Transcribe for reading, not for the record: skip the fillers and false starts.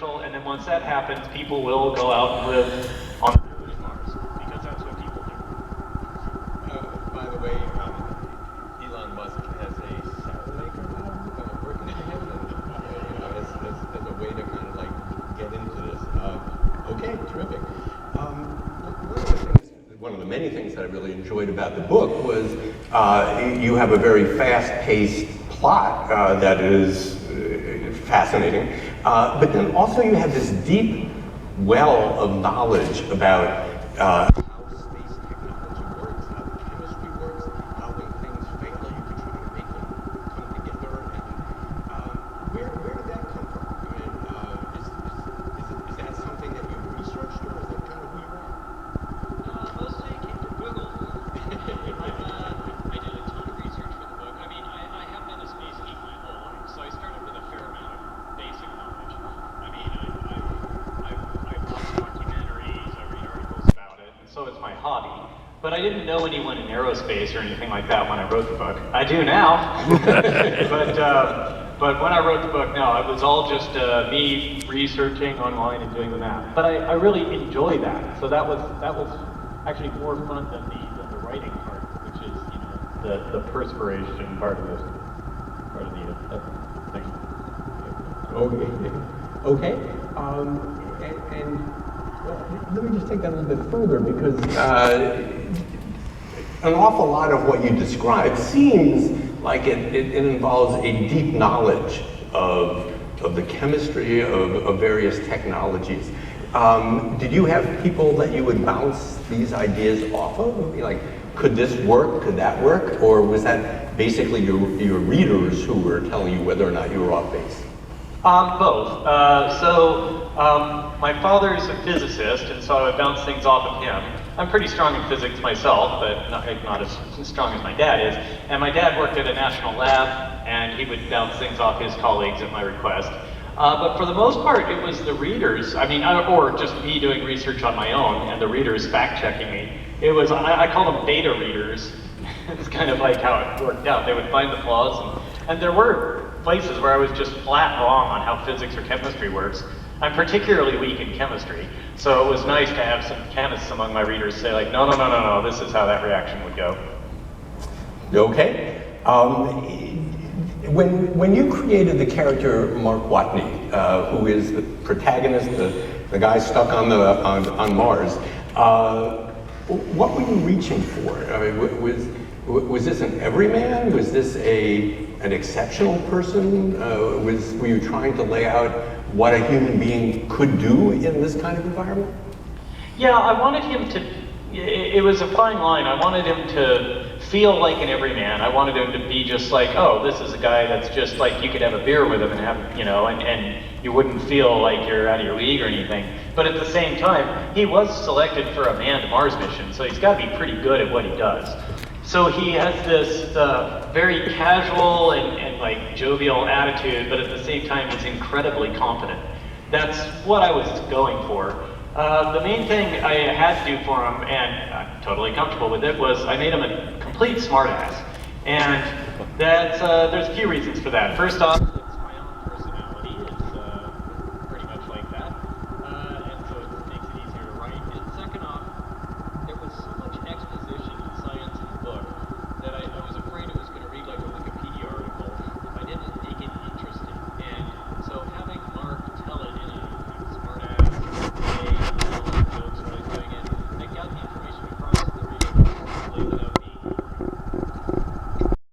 controversial, and then once that happens, people will go out and live on Mars, because that's what people do. By the way, Elon Musk has a saddle maker now working for him, and as a way to kind of like get into this. Okay, terrific. One of the many things that I really enjoyed about the book was you have a very fast-paced plot that is fascinating, but then also you have this deep well of knowledge about how space technology works, how the chemistry works, how when things fail you can try to make them come together, and where did that come from? I mean, is that something that you researched, or is that kind of who you are? Mostly it came from Google. I did a ton of research for the book. I mean, I have been a space geek my whole life, so I started with a fair amount of basic knowledge. I mean, I watch documentaries, I read articles about it, and so it's my hobby. But I didn't know anyone in aerospace or anything like that when I wrote the book. I do now. But when I wrote the book, no, it was all just me researching online and doing the math. But I really enjoy that. So that was actually more fun than the writing part, which is, you know, the perspiration part of the thing. Okay. And well, let me just take that a little bit further, because an awful lot of what you describe seems like it involves a deep knowledge of the chemistry of various technologies. Did you have people that you would bounce these ideas off of? Like, could this work? Could that work? Or was that basically your readers who were telling you whether or not you were off base? Both. My father's a physicist, and so I would bounce things off of him. I'm pretty strong in physics myself, but not as strong as my dad is. And my dad worked at a national lab, and he would bounce things off his colleagues at my request. But for the most part, it was the readers, or just me doing research on my own, and the readers fact-checking me. It was, I call them beta readers. It's kind of like how it worked out. They would find the flaws, and there were places where I was just flat wrong on how physics or chemistry works. I'm particularly weak in chemistry, so it was nice to have some chemists among my readers say like, no, this is how that reaction would go. Okay. When you created the character Mark Watney, who is the protagonist, the guy stuck on Mars, what were you reaching for? I mean, was this an everyman? Was this an exceptional person? Were you trying to lay out what a human being could do in this kind of environment? Yeah, I wanted him to, it was a fine line. I wanted him to feel like an everyman. I wanted him to be just like, oh, this is a guy that's just like, you could have a beer with him and have, you know, and you wouldn't feel like you're out of your league or anything. But at the same time, he was selected for a manned Mars mission, so he's got to be pretty good at what he does. So he has this very casual and like jovial attitude, but at the same time he's incredibly confident. That's what I was going for. The main thing I had to do for him, and I'm totally comfortable with it, was I made him a complete smartass. And that's, there's a few reasons for that. First off,